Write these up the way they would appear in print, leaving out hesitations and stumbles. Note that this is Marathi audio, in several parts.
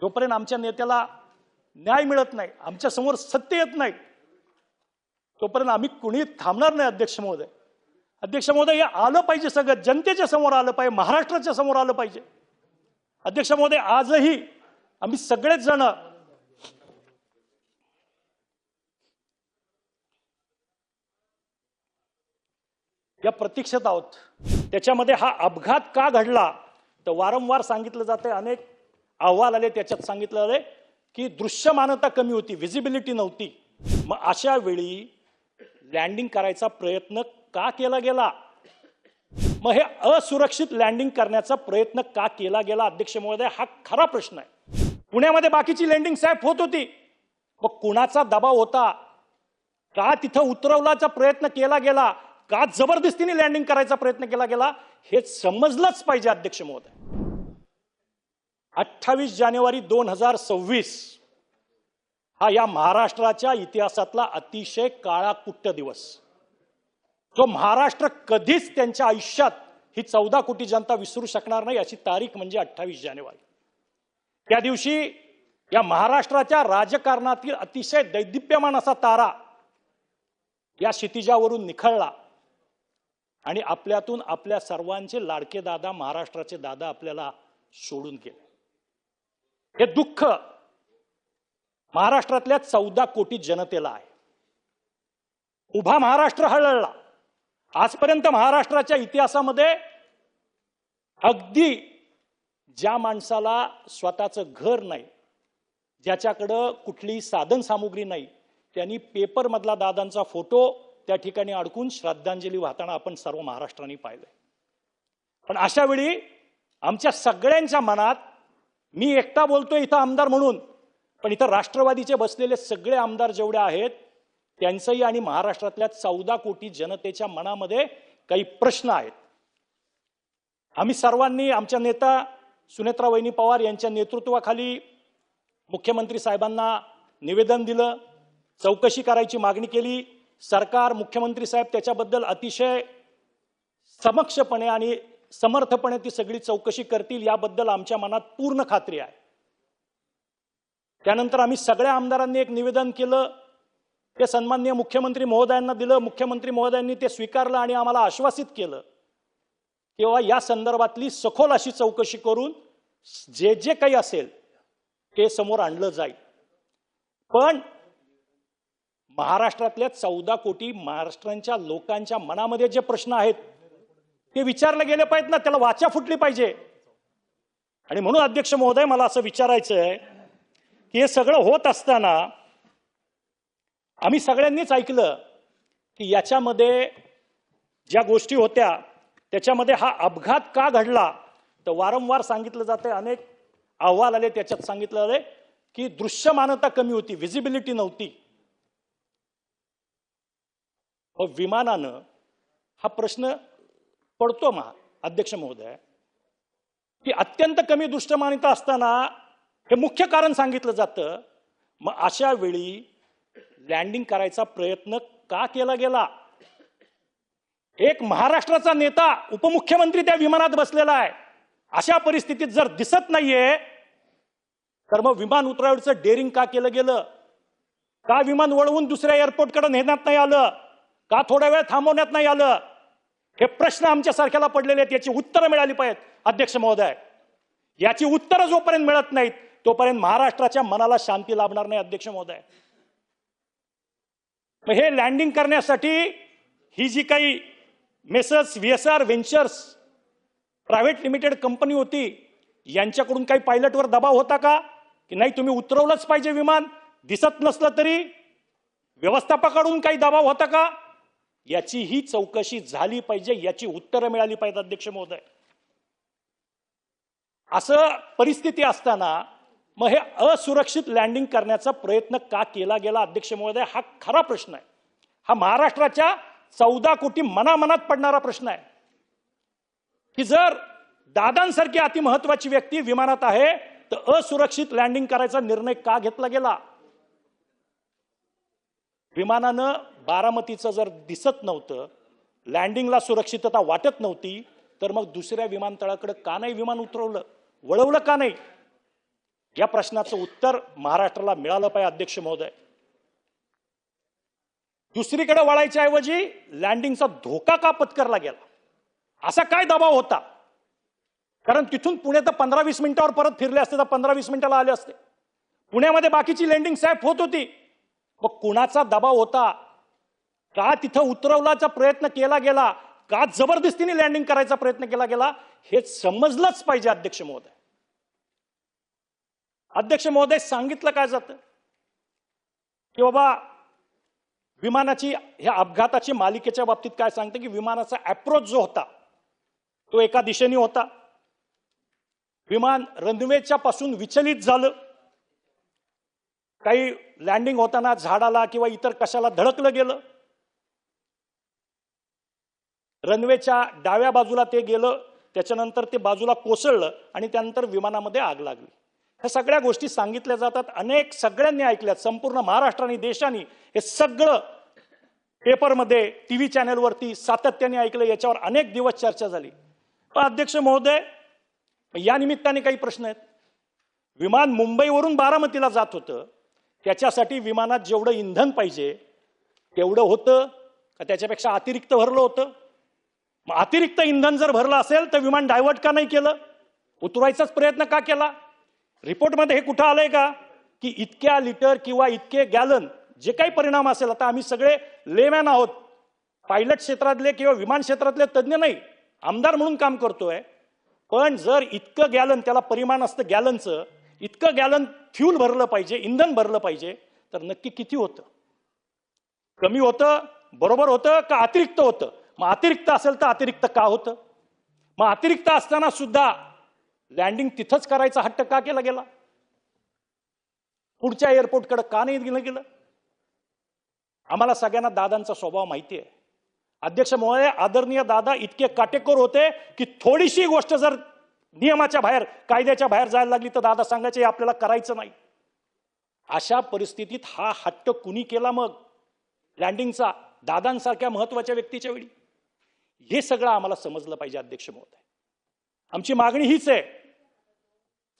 जोपर्यंत आमच्या नेत्याला न्याय मिळत नाही, आमच्या समोर सत्य येत नाही, तोपर्यंत आम्ही कुणी थांबणार नाही. अध्यक्ष महोदय, अध्यक्ष महोदय, हे आलं पाहिजे, सगळं जनतेच्या समोर आलं पाहिजे, महाराष्ट्राच्या समोर आलं पाहिजे. अध्यक्ष महोदय, आजही आम्ही सगळेच जण या प्रतीक्षेत आहोत. त्याच्यामध्ये हा अपघात का घडला तर वारंवार सांगितलं जाते, अनेक अहवाल आले, त्याच्यात सांगितलं आले की दृश्यमानता कमी होती, व्हिजिबिलिटी नव्हती. मग अशा वेळी लँडिंग करायचा प्रयत्न का केला गेला? मग हे असुरक्षित लँडिंग करण्याचा प्रयत्न का केला गेला? अध्यक्ष महोदय, हा खरा प्रश्न आहे. पुण्यामध्ये बाकीची लँडिंग साहेब होत होती, मग कुणाचा दबाव होता? का तिथं उतरवण्याचा प्रयत्न केला गेला? का जबरदस्तीने लँडिंग करायचा प्रयत्न केला गेला? हे समजलंच पाहिजे. अध्यक्ष महोदय, 28 जानेवारी 2026 हा या महाराष्ट्राच्या इतिहासातला अतिशय काळाकुट्ट दिवस, जो महाराष्ट्र कधीच त्यांच्या आयुष्यात ही 14 कोटी जनता विसरू शकणार नाही अशी तारीख म्हणजे 28 जानेवारी. त्या दिवशी या महाराष्ट्राच्या राजकारणातील अतिशय दैदिप्यमान असा तारा या क्षितिजावरून निखळला आणि आपल्यातून आपल्या सर्वांचे लाडके दादा, महाराष्ट्राचे दादा आपल्याला सोडून गेले. हे दुःख महाराष्ट्रातल्या 14 कोटी जनतेला आहे. उभा महाराष्ट्र हळहळला. आजपर्यंत महाराष्ट्राच्या इतिहासामध्ये अगदी ज्या माणसाला स्वतःचं घर नाही, ज्याच्याकडं कुठली साधन सामुग्री नाही, त्यांनी पेपर मधला दादांचा फोटो त्या ठिकाणी अडकून श्रद्धांजली वाहताना आपण सर्व महाराष्ट्राने पाहिलंय. पण अशा वेळी आमच्या सगळ्यांच्या मनात, मी एकटा बोलतोय इथं आमदार म्हणून, पण इथं राष्ट्रवादीचे बसलेले सगळे आमदार जेवढे आहेत त्यांचंही आणि महाराष्ट्रातल्या 14 कोटी जनतेच्या मनामध्ये काही प्रश्न आहेत. आम्ही सर्वांनी आमच्या नेता सुनेत्रा वहिनी पवार यांच्या नेतृत्वाखाली मुख्यमंत्री साहेबांना निवेदन दिलं, चौकशी करायची मागणी केली. सरकार, मुख्यमंत्री साहेब त्याच्याबद्दल अतिशय समक्षपणे आणि समर्थपणे ती सगळी चौकशी करतील याबद्दल आमच्या मनात पूर्ण खात्री आहे. त्यानंतर आम्ही सगळ्या आमदारांनी एक निवेदन केलं, ते सन्माननीय मुख्यमंत्री महोदयांना दिलं. मुख्यमंत्री महोदयांनी ते स्वीकारलं आणि आम्हाला आश्वासित केलं तेव्हा या संदर्भातली सखोल अशी चौकशी करून जे जे काही असेल ते समोर आणलं जाईल. पण महाराष्ट्रातल्या 14 कोटी महाराष्ट्रांच्या लोकांच्या मनामध्ये जे प्रश्न आहेत ते विचारले गेले पाहिजेत ना, त्याला वाचा फुटली पाहिजे. आणि म्हणून अध्यक्ष महोदय, मला असं विचारायचं आहे की हे सगळं होत असताना आम्ही सगळ्यांनीच ऐकलं की याच्यामध्ये ज्या गोष्टी होत्या त्याच्यामध्ये हा अपघात का घडला तर वारंवार सांगितलं जाते, अनेक अहवाल आले, त्याच्यात सांगितलं आले की दृश्यमानता कमी होती, व्हिजिबिलिटी नव्हती. विमानानं हा प्रश्न पडतो अध्यक्ष महोदय की अत्यंत कमी दृश्यमानता असताना हे मुख्य कारण सांगितलं जातं. मग अशा वेळी लँडिंग करायचा प्रयत्न का केला गेला? एक महाराष्ट्राचा नेता, उपमुख्यमंत्री त्या विमानात बसलेला आहे. अशा परिस्थितीत जर दिसत नाहीये तर मग विमान उतरवायचं डेअरिंग का केलं गेलं? का विमान वळवून दुसऱ्या एअरपोर्टकडे नेण्यात नाही आलं? का थोडा वेळ थांबवण्यात नाही आलं? हे प्रश्न आमच्या सारख्याला पडलेले आहेत. याची उत्तरं मिळाली पाहिजेत. अध्यक्ष महोदय, याची उत्तरं जोपर्यंत मिळत नाहीत तोपर्यंत महाराष्ट्राच्या मनाला शांती लाभणार नाही. अध्यक्ष महोदय, हे लँडिंग करण्यासाठी ही जी काही messrs VSR ventures private limited company होती, यांच्याकडून काही पायलटवर दबाव होता का की नाही तुम्ही उतरवलंच पाहिजे विमान, दिसत नसलं तरी? व्यवस्थापकाकडून काही दबाव होता का? याची ही चौकशी झाली पाहिजे, याची उत्तरं मिळाली पाहिजेत. अध्यक्ष महोदय, असं परिस्थिती असताना मग हे असुरक्षित लँडिंग करण्याचा प्रयत्न का केला गेला? अध्यक्ष महोदय, हा खरा प्रश्न आहे. हा महाराष्ट्राच्या 14 कोटी मनामनात पडणारा प्रश्न आहे की जर दादांसारखी अतिमहत्वाची व्यक्ती विमानात आहे तर असुरक्षित लँडिंग करायचा निर्णय का घेतला गेला? विमानानं बारामतीचं जर दिसत नव्हतं, लँडिंगला सुरक्षितता वाटत नव्हती, तर मग दुसऱ्या विमानतळाकडे का नाही विमान उतरवलं, वळवलं का नाही? या प्रश्नाचं उत्तर महाराष्ट्राला मिळालं पाहिजे अध्यक्ष महोदय. दुसरीकडे वळायच्या ऐवजी लँडिंगचा धोका का पत्करला गेला, असा काय दबाव होता? कारण तिथून पुणे तर 15-20 मिनिटावर परत फिरले असते तर 15-20 मिनिटाला आले असते. पुण्यामध्ये बाकीची लँडिंग सॅफ होत होती. मग कुणाचा दबाव होता? का तिथं उतरवण्याचा प्रयत्न केला गेला? का जबरदस्तीने लँडिंग करायचा प्रयत्न केला गेला? हे समजलंच पाहिजे अध्यक्ष महोदय. अध्यक्ष महोदय, सांगितलं काय जातं की बाबा विमानाची ह्या अपघाताची मालिकेच्या बाबतीत काय सांगतं की विमानाचा अप्रोच जो होता तो एका दिशेने होता. विमान रनवेच्या पासून विचलित झालं. काही लँडिंग होताना झाडाला किंवा इतर कशाला धडकलं गेलं. रनवेच्या डाव्या बाजूला ते गेलं, त्याच्यानंतर ते बाजूला कोसळलं आणि त्यानंतर विमानामध्ये आग लागली. ह्या सगळ्या गोष्टी सांगितल्या जातात, अनेक सगळ्यांनी ऐकल्यात. संपूर्ण महाराष्ट्राने देशाने हे सगळं पेपरमध्ये टीव्ही चॅनलवरती सातत्याने ऐकलं. याच्यावर अनेक दिवस चर्चा झाली. पण अध्यक्ष महोदय, या निमित्ताने काही प्रश्न आहेत. विमान मुंबईवरून बारामतीला जात होतं, त्याच्यासाठी विमानात जेवढं इंधन पाहिजे तेवढं होतं का त्याच्यापेक्षा अतिरिक्त भरलं होतं? मग अतिरिक्त इंधन जर भरलं असेल तर विमान डायव्हर्ट का नाही केलं? उतरवायचाच प्रयत्न का केला? रिपोर्टमध्ये हे कुठं आलंय का की इतक्या लिटर किंवा इतके गॅलन जे काही परिणाम असेल, आता आम्ही सगळे लेमॅन आहोत, पायलट क्षेत्रातले किंवा विमान क्षेत्रातले तज्ज्ञ नाही, आमदार म्हणून काम करतोय. पण जर इतकं गॅलन, त्याला परिमाण असतं गॅलनचं, इतकं गॅलन फ्यूल भरलं पाहिजे, इंधन भरलं पाहिजे, तर नक्की किती होतं? कमी होतं, बरोबर होतं का अतिरिक्त होतं? मग अतिरिक्त असेल तर अतिरिक्त का होतं? मग अतिरिक्त असताना सुद्धा लँडिंग तिथंच करायचा हट्ट का केला गेला? पुढच्या एअरपोर्टकडे का नाही गेलं? आम्हाला सगळ्यांना दादांचा स्वभाव माहिती आहे. अध्यक्ष महोदय, आदरणीय दादा इतके काटेकोर होते की थोडीशी गोष्ट जर नियमाच्या बाहेर, कायद्याच्या बाहेर जायला लागली तर दादा सांगायचे आपल्याला करायचं नाही. अशा परिस्थितीत हा हट्ट कुणी केला मग लँडिंगचा, दादांसारख्या महत्वाच्या व्यक्तीच्या वेळी? हे सगळं आम्हाला समजलं पाहिजे अध्यक्ष महोदय. आमची मागणी हीच आहे.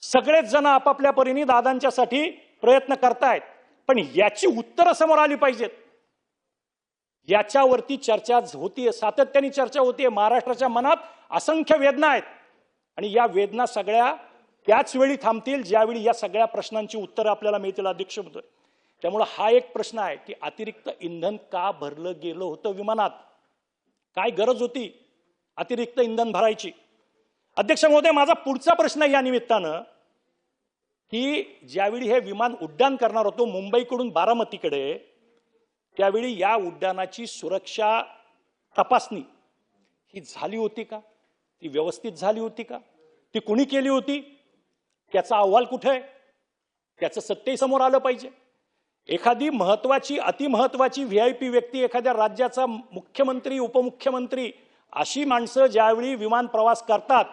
सगळेच जण आपापल्या परीने दादांच्यासाठी प्रयत्न करतायत, पण याची उत्तरं समोर आली पाहिजेत. याच्यावरती चर्चा होतीये, सातत्याने चर्चा होतीये. महाराष्ट्राच्या मनात असंख्य वेदना आहेत आणि या वेदना सगळ्या त्याच वेळी थांबतील ज्यावेळी या सगळ्या प्रश्नांची उत्तरं आपल्याला मिळतील अध्यक्ष महोदय. त्यामुळे हा एक प्रश्न आहे की अतिरिक्त इंधन का भरलं गेलं होतं विमानात? काय गरज होती अतिरिक्त इंधन भरायची? अध्यक्ष महोदय, माझा पुढचा प्रश्न या निमित्तानं की ज्यावेळी हे विमान उड्डाण करणार होतो मुंबईकडून बारामतीकडे, त्यावेळी या उड्डाणाची सुरक्षा तपासणी ही झाली होती का? ती व्यवस्थित झाली होती का? ती कुणी केली होती? त्याचा अहवाल कुठे आहे? त्याचं सत्य समोर आलं पाहिजे. एखादी महत्वाची, अतिमहत्वाची व्हीआयपी व्यक्ती, एखाद्या राज्याचा मुख्यमंत्री, उपमुख्यमंत्री, अशी माणसं ज्यावेळी विमान प्रवास करतात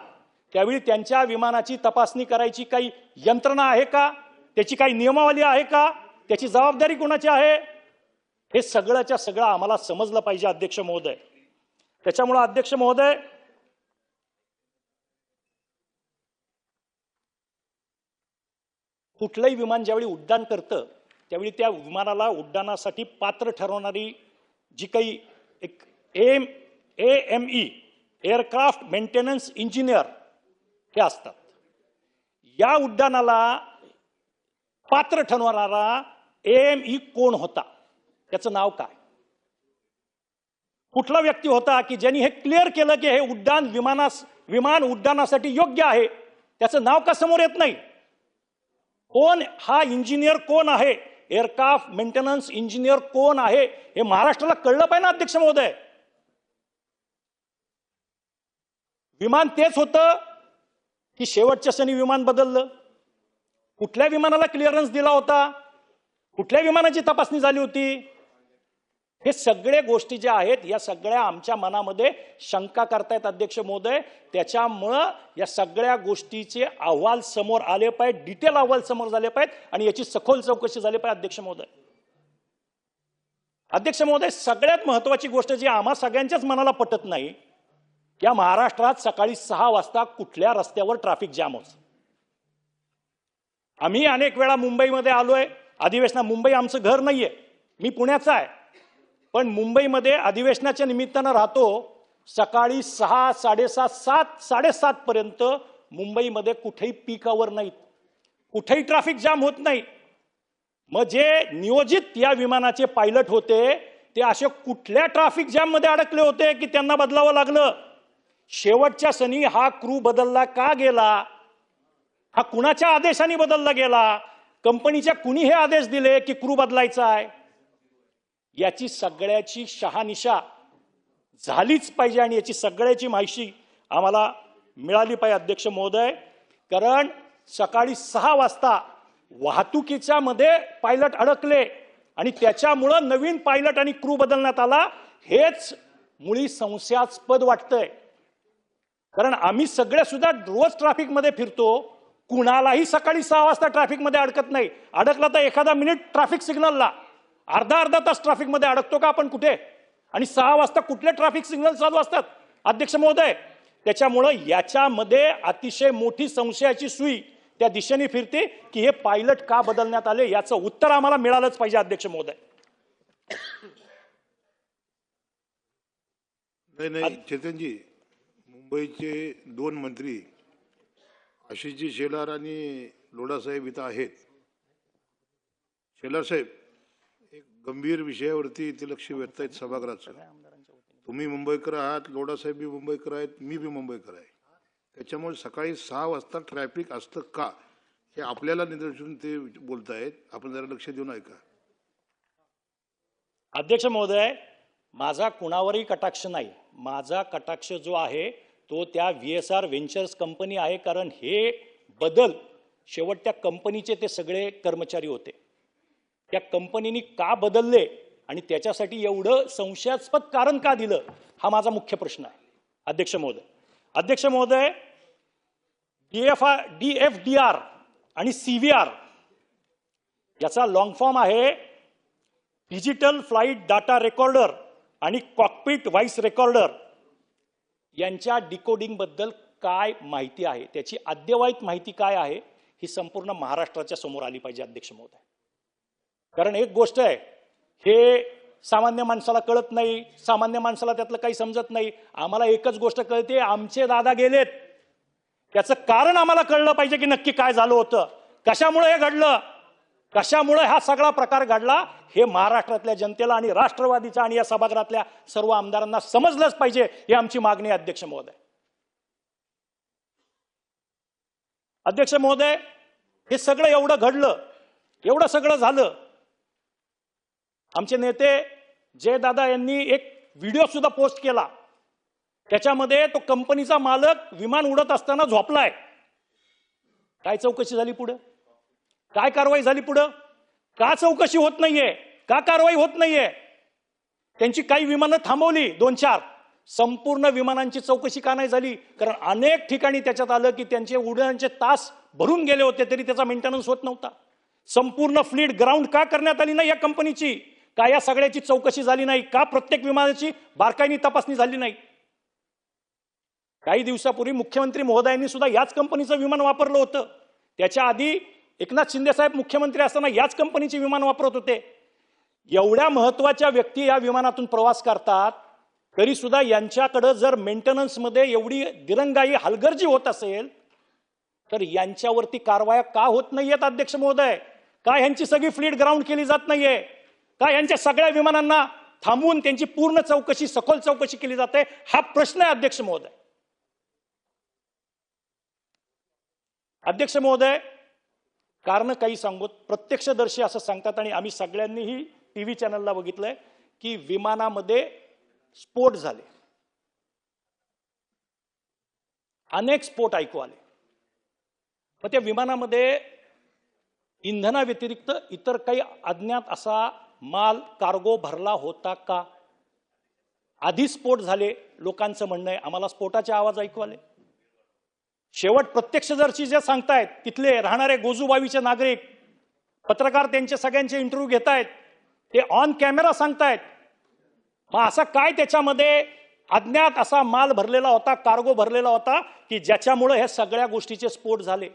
त्यावेळी त्यांच्या विमानाची तपासणी करायची काही यंत्रणा आहे का? त्याची काही नियमावली आहे का? त्याची जबाबदारी कोणाची आहे? हे सगळ्याच्या सगळं आम्हाला समजलं पाहिजे अध्यक्ष महोदय. त्याच्यामुळे अध्यक्ष महोदय, कुठलंही विमान ज्यावेळी उड्डाण करतं त्यावेळी त्या विमानाला उड्डाणासाठी पात्र ठरवणारी जी काही एक AME एअरक्राफ्ट मेंटेनन्स इंजिनियर हे असतात. या उड्डाणाला पात्र ठरवणारा AME कोण होता? त्याचं नाव काय? कुठला व्यक्ती होता की ज्यांनी हे क्लिअर केलं की हे विमान उड्डाणासाठी योग्य आहे? त्याचं नाव का समोर येत नाही? कोण हा इंजिनियर कोण आहे? एअरक्राफ्ट मेंटेनन्स इंजिनियर कोण आहे हे महाराष्ट्राला कळलं पाहिजे ना अध्यक्ष महोदय. विमान तेच होतं की शेवटच्या क्षणी विमान बदललं? कुठल्या विमानाला क्लिअरन्स दिला होता? कुठल्या विमानाची तपासणी झाली होती? हे सगळे गोष्टी ज्या आहेत या सगळ्या आमच्या मनामध्ये शंका करतायत अध्यक्ष महोदय. त्याच्यामुळं या सगळ्या गोष्टीचे अहवाल समोर आले पाहिजे, डिटेल अहवाल समोर झाले पाहिजेत आणि याची सखोल चौकशी झाली पाहिजे अध्यक्ष महोदय. अध्यक्ष महोदय, सगळ्यात महत्वाची गोष्ट जी आम्हा सगळ्यांच्याच मनाला पटत नाही, या महाराष्ट्रात सकाळी 6 वाजता कुठल्या रस्त्यावर ट्रॅफिक जाम होतं? आम्ही अनेक वेळा मुंबईमध्ये आलोय अधिवेशना, मुंबई आमचं घर नाहीये, मी पुण्याचा आहे, पण मुंबईमध्ये अधिवेशनाच्या निमित्तानं राहतो. सकाळी 6, 7:30, 7:30 पर्यंत मुंबईमध्ये कुठेही पीक आवर नाहीत, कुठेही ट्रॅफिक जाम होत नाही. मग जे नियोजित या विमानाचे पायलट होते ते असे कुठल्या ट्रॅफिक जॅम मध्ये अडकले होते की त्यांना बदलावं लागलं? शेवटच्या सणी हा क्रू बदलला का गेला? हा कुणाच्या आदेशाने बदलला गेला? कंपनीच्या कुणी हे आदेश दिले की क्रू बदलायचा आहे? याची सगळ्याची शहानिशा झालीच पाहिजे आणि याची सगळ्याची माहिती आम्हाला मिळाली पाहिजे अध्यक्ष महोदय. कारण सकाळी 6 वाजता वाहतुकीच्या मध्ये पायलट अडकले आणि त्याच्यामुळं नवीन पायलट आणि क्रू बदलण्यात आला. हेच मुळी संशयास्पद वाटतंय. कारण आम्ही सगळे सुद्धा रोज ट्रॅफिक मध्ये फिरतो, कुणालाही सकाळी 6 वाजता ट्रॅफिक मध्ये अडकत नाही. अडकला तर एखादा मिनिट ट्रॅफिक सिग्नलला, अर्धा तास ट्रॅफिक मध्ये अडकतो का आपण कुठे? आणि 6 वाजता कुठले ट्रॅफिक सिग्नल चालू असतात अध्यक्ष महोदय? त्याच्यामुळं याच्यामध्ये अतिशय मोठी संशयाची सुई त्या दिशेने फिरते की हे पायलट का बदलण्यात आले, याचं उत्तर आम्हाला मिळालंच पाहिजे अध्यक्ष महोदय. नाही चेतनजी, मुंबईचे 2 मंत्री आशिषजी शेलार आणि लोढासाहेब इथं आहेत. शेलार साहेब, एक गंभीर विषयावरती इथे लक्ष वेधतायत सभागृहाचं. तुम्ही मुंबईकर आहात, लोढासाहेब बी मुंबईकर आहेत, मी बी मुंबईकर आहे. त्याच्यामुळे सकाळी 6 वाजता ट्रॅफिक असतं का हे आपल्याला निदर्शन ते बोलतायत. आपण जरा लक्ष देऊन ऐका. अध्यक्ष महोदय, माझा कुणावरही कटाक्ष नाही. माझा कटाक्ष जो आहे तो त्या VSR व्हेंचर्स कंपनी आहे. कारण हे बदल शेवट त्या कंपनीचे ते सगळे कर्मचारी होते. त्या कंपनीने का बदलले आणि त्याच्यासाठी एवढं संशयास्पद कारण का दिलं, हा माझा मुख्य प्रश्न आहे अध्यक्ष महोदय. अध्यक्ष महोदय, DFDR आणि CVR याचा लॉंग फॉर्म आहे डिजिटल फ्लाइट डाटा रेकॉर्डर आणि कॉकपिट व्हॉइस रेकॉर्डर. यांच्या डिकोडिंग बद्दल काय माहिती आहे, त्याची अद्ययावत माहिती काय आहे, ही संपूर्ण महाराष्ट्राच्या समोर आली पाहिजे अध्यक्ष महोदय. कारण एक गोष्ट आहे, हे सामान्य माणसाला कळत नाही, सामान्य माणसाला त्यातलं काही समजत नाही. आम्हाला एकच गोष्ट कळते, आमचे दादा गेलेत, त्याचं कारण आम्हाला कळलं पाहिजे की नक्की काय झालं होतं, कशामुळे हे घडलं, कशामुळे हा सगळा प्रकार घडला, हे महाराष्ट्रातल्या जनतेला आणि राष्ट्रवादीच्या आणि या सभागृहातल्या सर्व आमदारांना समजलंच पाहिजे. ही आमची मागणी आहे अध्यक्ष महोदय. अध्यक्ष महोदय, हे सगळं एवढं घडलं, एवढं सगळं झालं. आमचे नेते जयदादा यांनी एक व्हिडिओ सुद्धा पोस्ट केला. त्याच्यामध्ये तो कंपनीचा मालक विमान उडत असताना झोपलाय. काय चौकशी झाली पुढे? काय कारवाई झाली पुढे? का चौकशी होत नाहीये? का कारवाई होत नाहीये? त्यांची काही विमानं थांबवली, 2-4. संपूर्ण विमानांची चौकशी का नाही झाली? कारण अनेक ठिकाणी त्याच्यात आलं की त्यांचे उड्डाणाचे तास भरून गेले होते तरी त्याचा मेंटेनन्स होत नव्हता. संपूर्ण फ्लीट ग्राउंड का करण्यात आली नाही या कंपनीची? का या सगळ्याची चौकशी झाली नाही? का प्रत्येक विमानाची बारकाईने तपासणी झाली नाही? काही दिवसापूर्वी मुख्यमंत्री महोदयांनी सुद्धा याच कंपनीचं विमान वापरलं होतं. त्याच्या आधी एकनाथ शिंदे साहेब मुख्यमंत्री असताना याच कंपनीचे विमान वापरत होते. एवढ्या महत्वाच्या व्यक्ती या विमानातून प्रवास करतात, तरी सुद्धा यांच्याकडे जर मेंटेनन्स मध्ये एवढी दिरंगाई हलगर्जी होत असेल तर यांच्यावरती कारवाया का होत नाहीयेत अध्यक्ष महोदय? का यांची सगळी फ्लीट ग्राउंड केली जात नाहीये? का यांच्या सगळ्या विमानांना थांबवून त्यांची पूर्ण चौकशी, सखोल चौकशी केली जाते? हा प्रश्न आहे अध्यक्ष महोदय. अध्यक्ष महोदय, कारण काही सांगूत, प्रत्यक्षदर्शी असं सांगतात आणि आम्ही सगळ्यांनीही टीव्ही चॅनलला बघितलंय की विमानामध्ये स्फोट झाले, अनेक स्फोट ऐकू आले. मग त्या विमानामध्ये इंधनाव्यतिरिक्त इतर काही अज्ञात असा माल, कार्गो भरला होता का? आधी स्फोट झाले, लोकांचं म्हणणं आहे. आम्हाला स्फोटाचे आवाज ऐकू आले. शेवट प्रत्यक्षदर्शी जे सांगतायत, तिथले राहणारे गोजूबावीचे नागरिक, पत्रकार त्यांचे सगळ्यांचे इंटरव्ह्यू घेतायत, ते ऑन कॅमेरा सांगतायत. मग असा काय त्याच्यामध्ये अज्ञात असा माल भरलेला होता, कार्गो भरलेला होता की ज्याच्यामुळे हे सगळ्या गोष्टीचे स्फोट झाले?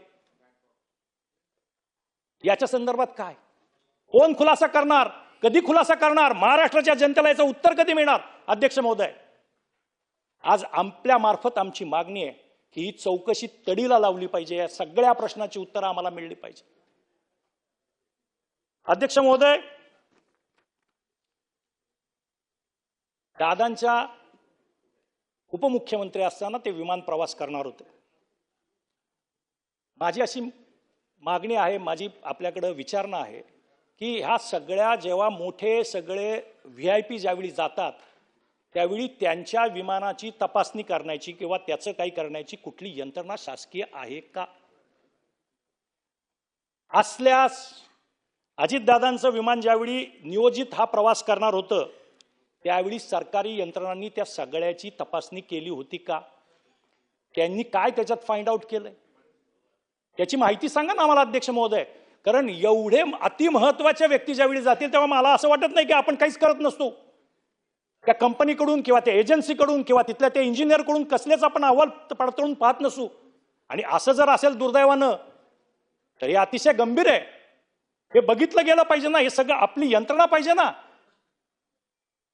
याच्या संदर्भात काय, कोण खुलासा करणार, कधी खुलासा करणार, महाराष्ट्राच्या जनतेला याचं उत्तर कधी मिळणार? अध्यक्ष महोदय, आज आपल्या मार्फत आमची मागणी आहे की ही चौकशी तडीला लावली पाहिजे, या सगळ्या प्रश्नाची उत्तरं आम्हाला मिळली पाहिजे. अध्यक्ष महोदय, दादांच्या उपमुख्यमंत्री असताना ते विमान प्रवास करणार होते. माझी अशी मागणी आहे, माझी आपल्याकडे विचारणा आहे की ह्या सगळ्या जेव्हा मोठे सगळे VIP ज्यावेळी जातात त्यावेळी त्यांच्या विमानाची तपासणी करण्याची किंवा त्याचं काही करण्याची कुठली यंत्रणा शासकीय आहे का? असल्यास अजितदादांचं विमान ज्यावेळी नियोजित हा प्रवास करणार होतं त्यावेळी सरकारी यंत्रणांनी त्या सगळ्याची तपासणी केली होती का? त्यांनी काय त्याच्यात फाइंड आउट केलंय त्याची माहिती सांगा ना आम्हाला अध्यक्ष महोदय. कारण एवढे अतिमहत्वाच्या व्यक्ती ज्यावेळी जातील तेव्हा मला असं वाटत नाही की आपण काहीच करत नसतो. त्या कंपनीकडून किंवा त्या एजन्सीकडून किंवा तिथल्या त्या इंजिनियरकडून कसलेच आपण अहवाल पडताळून पाहत नसू. आणि असं जर असेल दुर्दैवानं तर हे अतिशय गंभीर आहे. हे बघितलं गेलं पाहिजे ना, हे सगळं आपली यंत्रणा पाहिजे ना.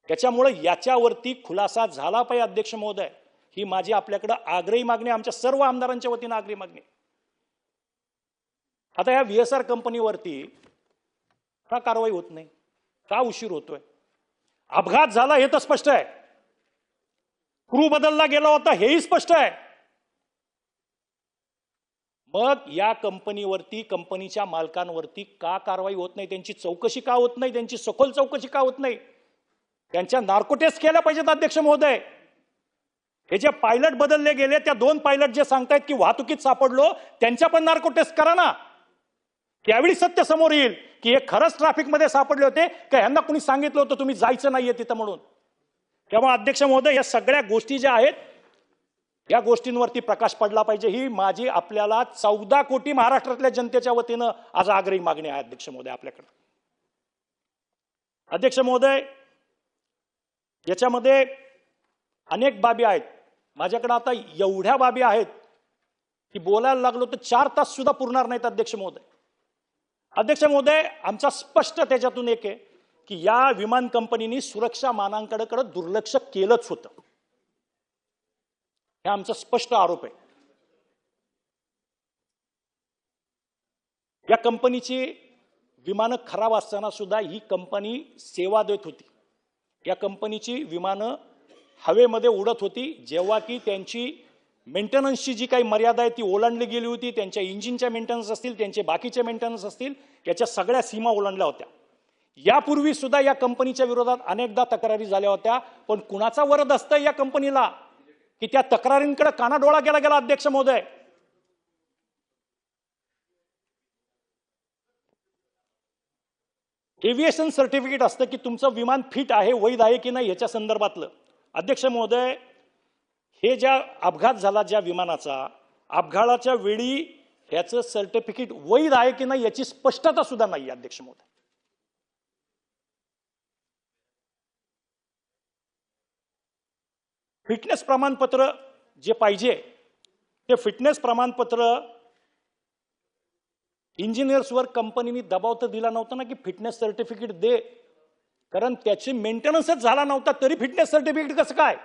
त्याच्यामुळे याच्यावरती खुलासा झाला पाहिजे अध्यक्ष महोदय. ही माझी आपल्याकडे आग्रही मागणी, आमच्या सर्व आमदारांच्या वतीनं आग्रही मागणी. आता या VSR कंपनीवरती का कारवाई होत नाही, का उशीर होतोय? अपघात झाला हे तर स्पष्ट आहे, क्रू बदलला गेला होता हेही स्पष्ट आहे. मग या कंपनीवरती, कंपनीच्या मालकांवरती का कारवाई होत नाही? त्यांची चौकशी का होत नाही? त्यांची सखोल चौकशी का होत नाही? त्यांच्या नार्को टेस्ट केल्या पाहिजेत अध्यक्ष महोदय. हे जे पायलट बदलले गेले, त्या 2 पायलट जे सांगतायत की वाहतुकीत सापडलो, त्यांच्या पण नार्को टेस्ट करा ना. त्यावेळी सत्य समोर येईल की हे खरंच ट्रॅफिक मध्ये सापडले होते का यांना कोणी सांगितलं होतं तुम्ही जायचं नाहीये तिथं म्हणून. तेव्हा अध्यक्ष महोदय, या सगळ्या गोष्टी ज्या आहेत या गोष्टींवरती प्रकाश पडला पाहिजे. ही माझी आपल्याला 14 कोटी महाराष्ट्रातल्या जनतेच्या वतीनं आज आग्रही मागणी आहे अध्यक्ष महोदय आपल्याकडे. अध्यक्ष महोदय, याच्यामध्ये अनेक बाबी आहेत. माझ्याकडे आता एवढ्या बाबी आहेत की बोलायला लागलो तर 4 तास सुद्धा पुरणार नाहीत अध्यक्ष महोदय. अध्यक्ष महोदय, आमचा स्पष्ट त्याच्यातून एक आहे की या विमान कंपनीने सुरक्षा मानांकनाकडे दुर्लक्ष केलंच होतं. हे आमचा स्पष्ट आरोप आहे. या कंपनीची विमानं खराब असताना सुद्धा ही कंपनी सेवा देत होती. या कंपनीची विमानं हवेमध्ये उडत होती जेव्हा की त्यांची मेंटेनन्सची जी काही मर्यादा आहे ती ओलांडली गेली होती. त्यांच्या इंजिनच्या मेंटेनन्स असतील, त्यांचे बाकीचे मेंटेनन्स असतील, याच्या सगळ्या सीमा ओलांडल्या होत्या. यापूर्वी सुद्धा या कंपनीच्या विरोधात अनेकदा तक्रारी झाल्या होत्या. पण कुणाचा वरद असतं या कंपनीला की त्या तक्रारींकडे कानाडोळा केला गेला अध्यक्ष महोदय. एव्हिएशन सर्टिफिकेट असतं की तुमचं विमान फिट आहे, वैध आहे की नाही याच्या संदर्भातलं. अध्यक्ष महोदय, हे ज्या अपघात झाला ज्या विमानाचा, अपघाताच्या वेळी ह्याचं सर्टिफिकेट वैध आहे की नाही याची स्पष्टता सुद्धा नाही अध्यक्ष महोदय. फिटनेस प्रमाणपत्र जे पाहिजे ते फिटनेस प्रमाणपत्र इंजिनियर्सवर कंपनीने दबाव तर दिला नव्हता ना की फिटनेस सर्टिफिकेट दे, कारण त्याची मेंटेनन्सच झाला नव्हता तरी फिटनेस सर्टिफिकेट कसं काय?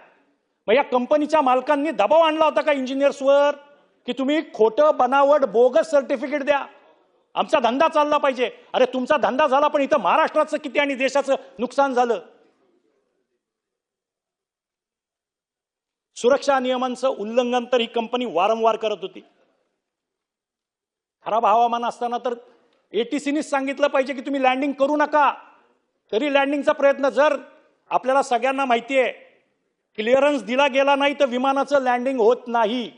मग या कंपनीच्या मालकांनी दबाव आणला होता का इंजिनियर्सवर की तुम्ही खोटं बनावट बोगस सर्टिफिकेट द्या, आमचा धंदा चालला पाहिजे? अरे तुमचा धंदा झाला पण इथं महाराष्ट्राचं किती आणि देशाचं नुकसान झालं. सुरक्षा नियमांचं उल्लंघन तर ही कंपनी वारंवार करत होती. खराब हवामान असताना तर ATCनीच सांगितलं पाहिजे की तुम्ही लँडिंग करू नका, तरी लँडिंगचा प्रयत्न. जर आपल्याला सगळ्यांना माहिती आहे क्लिअरन्स दिला गेला नाही तर विमानाचं लँडिंग होत नाही,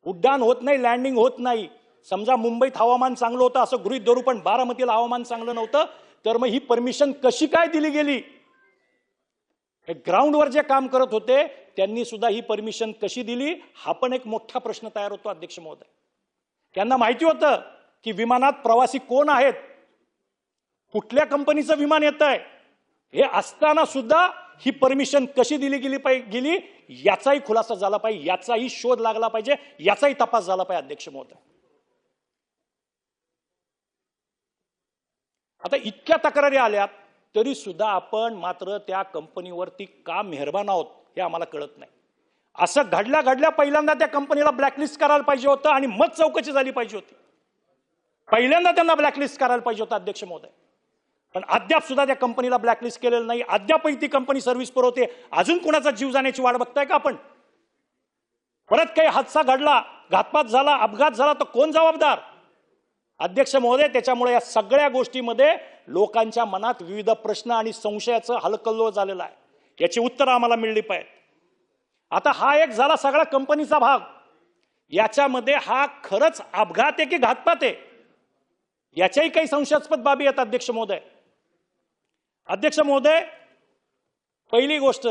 उड्डाण होत नाही, लँडिंग होत नाही. समजा मुंबईत हवामान चांगलं होतं असं गृहीत धरू, पण बारामतीला हवामान चांगलं नव्हतं, तर मग ही परमिशन कशी काय दिली गेली? ग्राउंडवर जे काम करत होते त्यांनी सुद्धा ही परमिशन कशी दिली हा पण एक मोठा प्रश्न तयार होतो अध्यक्ष महोदय. त्यांना माहिती होतं की विमानात प्रवासी कोण आहेत, कुठल्या कंपनीचं विमान येत आहे, हे असताना सुद्धा ही परमिशन कशी दिली गेली याचाही खुलासा झाला पाहिजे, याचाही शोध लागला पाहिजे, याचाही तपास झाला पाहिजे अध्यक्ष महोदय. आता इतक्या तक्रारी आल्यात तरी सुद्धा आपण मात्र त्या कंपनीवरती का मेहरबान आहोत हे आम्हाला कळत नाही. असं घडल्या पहिल्यांदा त्या कंपनीला ब्लॅकलिस्ट करायला पाहिजे होतं आणि मग चौकशी झाली पाहिजे होती. पहिल्यांदा त्यांना ब्लॅकलिस्ट करायला पाहिजे होतं अध्यक्ष महोदय. पण अद्याप सुद्धा त्या कंपनीला ब्लॅकलिस्ट केलेलं नाही. अद्यापही ती कंपनी सर्व्हिस पुरवते. अजून कोणाचा जीव जाण्याची वाट बघताय का आपण? परत काही हादसा घडला, घातपात झाला, अपघात झाला तर कोण जबाबदार? अध्यक्ष महोदय, त्याच्यामुळे या सगळ्या गोष्टीमध्ये लोकांच्या मनात विविध प्रश्न आणि संशयाचं हलकल्लोळ झालेला आहे. याची उत्तर आम्हाला मिळली पाहिजे. आता हा एक झाला सगळा कंपनीचा भाग. याच्यामध्ये हा खरंच अपघात आहे की घातपात आहे याच्याही काही संशयास्पद बाबी आहेत अध्यक्ष महोदय. अध्यक्ष महोदय, पहिली गोष्ट,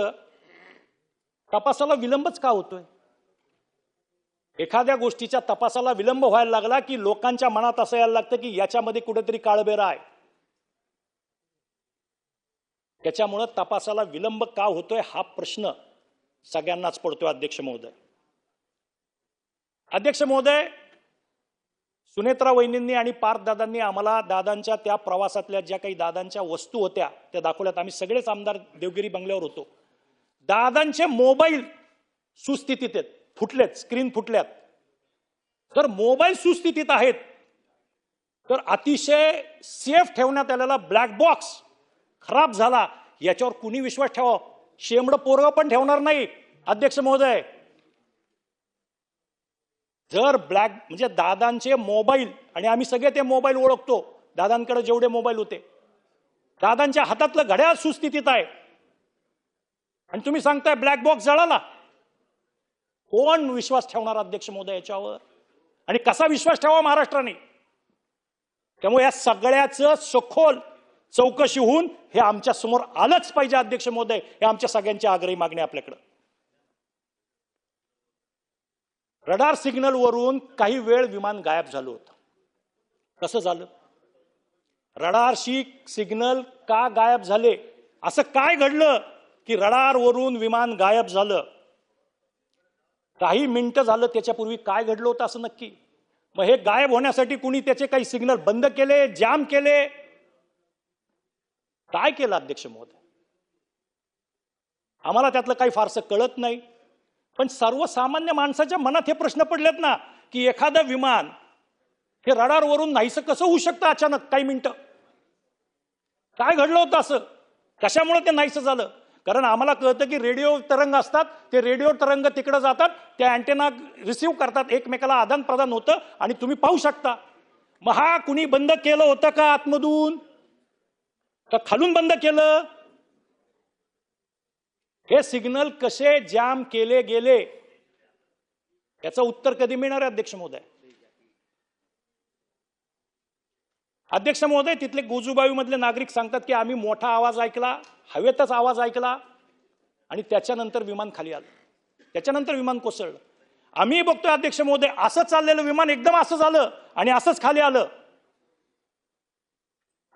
तपासाला विलंबच का होतोय? एखाद्या गोष्टीच्या तपासाला विलंब व्हायला लागला की लोकांच्या मनात असं यायला लागतं की याच्यामध्ये कुठेतरी काळबेरा आहे. त्याच्यामुळे तपासाला विलंब का होतोय हा प्रश्न सगळ्यांनाच पडतोय अध्यक्ष महोदय. अध्यक्ष महोदय, सुनेत्रा वहिनींनी आणि पार्थ दादांनी आम्हाला दादांच्या त्या प्रवासातल्या ज्या काही दादांच्या वस्तू होत्या त्या दाखवल्यात. आम्ही सगळेच आमदार देवगिरी बंगल्यावर होतो. दादांचे मोबाईल सुस्थितीत आहेत, फुटलेत, स्क्रीन फुटल्यात. तर मोबाईल सुस्थितीत आहेत तर अतिशय सेफ ठेवण्यात आलेला ब्लॅक बॉक्स खराब झाला याच्यावर कुणी विश्वास ठेवा? शेमड पोरग पण ठेवणार नाही अध्यक्ष महोदय. जर म्हणजे दादांचे मोबाईल, आणि आम्ही सगळे ते मोबाईल ओळखतो, दादांकडे जेवढे मोबाईल होते, दादांच्या हातातलं घड्याळ सुस्थितीत आहे आणि तुम्ही सांगताय ब्लॅक बॉक्स जळाला. कोण विश्वास ठेवणार अध्यक्ष महोदय याच्यावर? आणि कसा विश्वास ठेवा महाराष्ट्राने? त्यामुळे या सगळ्याचं सखोल चौकशी होऊन हे आमच्या समोर आलंच पाहिजे अध्यक्ष महोदय. हे आमच्या सगळ्यांची आग्रही मागणी आपल्याकडे. रडार सिग्नल वरून काही वेळ विमान गायब झालं होतं. कसं झालं? रडार सिग्नल का गायब झाले? असं काय घडलं की रडार वरून विमान गायब झालं? काही मिनिटं झालं त्याच्यापूर्वी काय घडलं होतं असं नक्की? मग हे गायब होण्यासाठी कुणी त्याचे काही सिग्नल बंद केले, जाम केले, काय केलं अध्यक्ष महोदय? आम्हाला त्यातलं काही फारसं कळत नाही. पण सर्वसामान्य माणसाच्या मनात हे प्रश्न पडलेत ना की एखादं विमान हे रडारवरून नाहीसं कसं होऊ शकतं अचानक काही मिनिटं? काय घडलं होतं असं? कशामुळे ते नाहीसं झालं? कारण आम्हाला कळतं की रेडिओ तरंग असतात, ते रेडिओ तरंग तिकडे जातात, त्या अँटेना रिसिव्ह करतात, एकमेकाला आदान प्रदान होतं आणि तुम्ही पाहू शकता. मग हा कुणी बंद केलं होतं का आतमधून, का खालून बंद केलं? हे सिग्नल कसे जाम केले गेले याचं उत्तर कधी मिळणार आहे अध्यक्ष महोदय? अध्यक्ष महोदय, तिथले गोजूबाई मधले नागरिक सांगतात की आम्ही मोठा आवाज ऐकला, हवेतच आवाज ऐकला आणि त्याच्यानंतर विमान खाली आलं, त्याच्यानंतर विमान कोसळलं. आम्ही बघतोय अध्यक्ष महोदय, असं चाललेलं विमान एकदम असं झालं आणि असंच खाली आलं.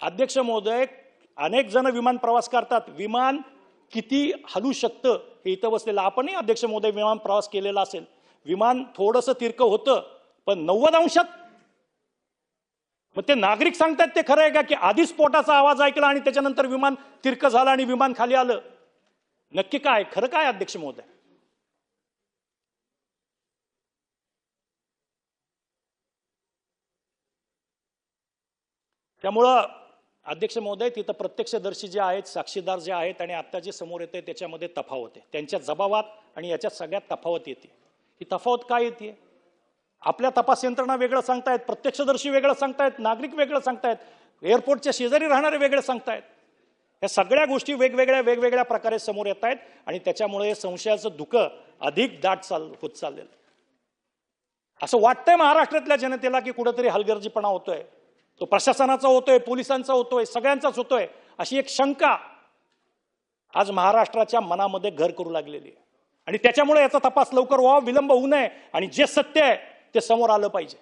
अध्यक्ष महोदय, अनेक जण विमान प्रवास करतात. विमान किती हलू शकतं हे इथं बसलेलं आपणही अध्यक्ष महोदय विमान प्रवास केलेला असेल. विमान थोडंसं तिरकं होतं पण 90 अंशात. मग ते नागरिक सांगतात ते खरं आहे का की आधी स्फोटाचा आवाज ऐकला आणि त्याच्यानंतर विमान तिरकं झालं आणि विमान खाली आलं? नक्की काय खरं काय अध्यक्ष महोदय? त्यामुळं अध्यक्ष महोदय, तिथं प्रत्यक्षदर्शी जे आहेत, साक्षीदार जे आहेत आणि आता जे समोर येते त्याच्यामध्ये तफावत आहे. त्यांच्या जबाबात आणि याच्यात सगळ्यात तफावत येते. ही तफावत काय येते? आपल्या तपास यंत्रणा वेगळं सांगतायत, प्रत्यक्षदर्शी वेगळं सांगतायत, नागरिक वेगळं सांगतायत, एअरपोर्टच्या शेजारी राहणारे वेगळे सांगतायत. या सगळ्या गोष्टी वेगवेगळ्या प्रकारे समोर येत आहेत आणि त्याच्यामुळे संशयाचं धुकं अधिक दाट होत चाललेलं. असं वाटतंय महाराष्ट्रातल्या जनतेला की कुठेतरी हलगर्जीपणा होतोय. तो प्रशासनाचा होतोय, पोलिसांचा होतोय, सगळ्यांचाच होतोय, अशी एक शंका आज महाराष्ट्राच्या मनामध्ये घर करू लागलेली आहे. आणि त्याच्यामुळे याचा तपास लवकर व्हावा, विलंब होऊ नये आणि जे सत्य आहे ते समोर आलं पाहिजे.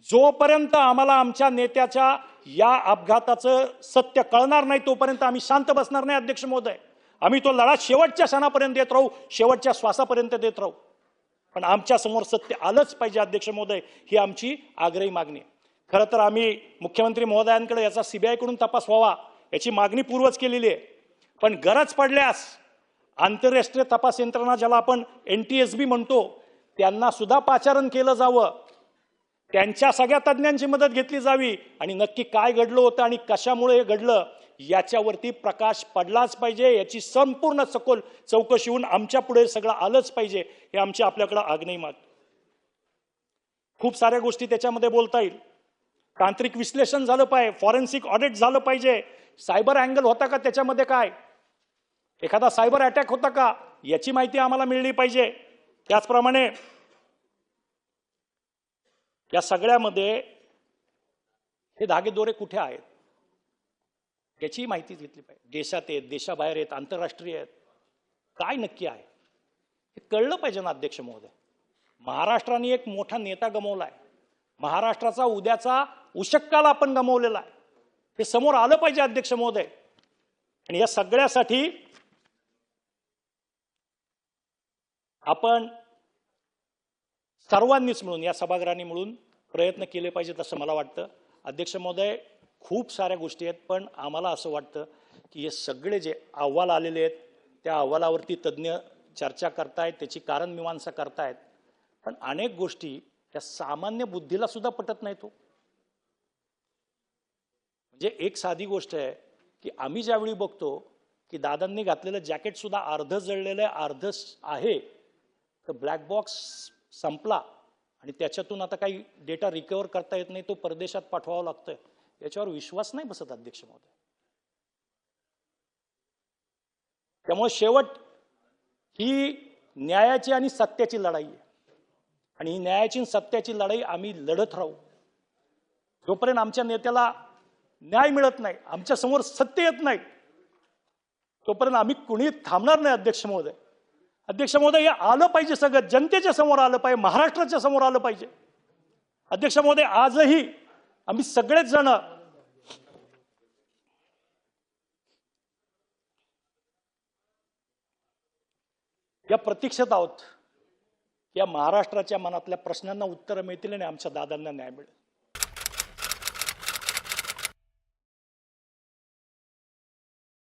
जोपर्यंत आम्हाला आमच्या नेत्याच्या या अपघाताचं सत्य कळणार नाही तोपर्यंत आम्ही शांत बसणार नाही अध्यक्ष महोदय. आम्ही तो लढा शेवटच्या क्षणापर्यंत देत राहू, शेवटच्या श्वासापर्यंत देत राहू. पण आमच्या समोर सत्य आलंच पाहिजे अध्यक्ष महोदय, ही आमची आग्रही मागणी आहे. खरं तर आम्ही मुख्यमंत्री महोदयांकडे याचा सीबीआय कडून तपास व्हावा याची मागणी पूर्वच केलेली आहे. पण गरज पडल्यास आंतरराष्ट्रीय तपास यंत्रणा, ज्याला आपण NTSB म्हणतो, त्यांना सुद्धा पाचारण केलं जावं. त्यांच्या सगळ्या तज्ज्ञांची मदत घेतली जावी आणि नक्की काय घडलं होतं आणि कशामुळे हे घडलं याच्यावरती प्रकाश पडलाच पाहिजे. याची संपूर्ण सखोल चौकशी होऊन आमच्या पुढे सगळं आलंच पाहिजे. हे आमची आपल्याकडे आग्रही मागणी. खूप साऱ्या गोष्टी त्याच्यामध्ये बोलता येईल. तांत्रिक विश्लेषण झालं पाहिजे, फॉरेन्सिक ऑडिट झालं पाहिजे, सायबर अँगल होता का त्याच्यामध्ये, काय एखादा सायबर अटॅक होता का याची माहिती आम्हाला मिळली पाहिजे. त्याचप्रमाणे या सगळ्यामध्ये हे धागेदोरे कुठे आहेत याची माहिती घेतली पाहिजे. देशात आहेत, देशाबाहेर आहेत, आंतरराष्ट्रीय आहेत, काय नक्की आहे हे कळलं पाहिजे ना अध्यक्ष महोदय. महाराष्ट्राने एक मोठा नेता गमावलाय. महाराष्ट्राचा उद्याचा उशक्काला आपण गमावलेला आहे. हे समोर आलं पाहिजे अध्यक्ष महोदय. आणि या सगळ्यासाठी आपण सर्वांनीच मिळून, या सभागृहांनी मिळून प्रयत्न केले पाहिजेत असं मला वाटतं. अध्यक्ष महोदय, खूप साऱ्या गोष्टी आहेत, पण आम्हाला असं वाटतं की हे सगळे जे अहवाल आलेले आहेत त्या अहवालावरती तज्ज्ञ चर्चा करतायत, त्याची कारण मीमांसा करतायत, पण अनेक गोष्टी त्या सामान्य बुद्धीला सुद्धा पटत नाहीत. म्हणजे एक साधी गोष्ट आहे की आम्ही ज्यावेळी बघतो की दादांनी घातलेलं जॅकेट सुद्धा अर्ध जळलेलं आहे, अर्ध आहे, तर ब्लॅक बॉक्स संपला आणि त्याच्यातून आता काही डेटा रिकव्हर करता येत नाही, तो परदेशात पाठवावा लागतोय. याच्यावर विश्वास नाही बसत अध्यक्ष महोदय. त्यामुळे शेवट ही न्यायाची आणि सत्याची लढाई आहे आणि ही न्यायाची आणि सत्याची लढाई आम्ही लढत राहू. जोपर्यंत आमच्या नेत्याला न्याय मिळत नाही, आमच्या समोर सत्य येत नाही, तोपर्यंत आम्ही कुणी थांबणार नाही अध्यक्ष महोदय. अध्यक्ष महोदय, हे आलं पाहिजे, सगळं जनतेच्या समोर आलं पाहिजे, महाराष्ट्राच्या समोर आलं पाहिजे. अध्यक्ष महोदय, आजही आम्ही सगळेच जण या प्रतीक्षेत आहोत या महाराष्ट्राच्या मनातल्या प्रश्नांना उत्तरं मिळतील आणि आमच्या दादांना न्याय मिळेल.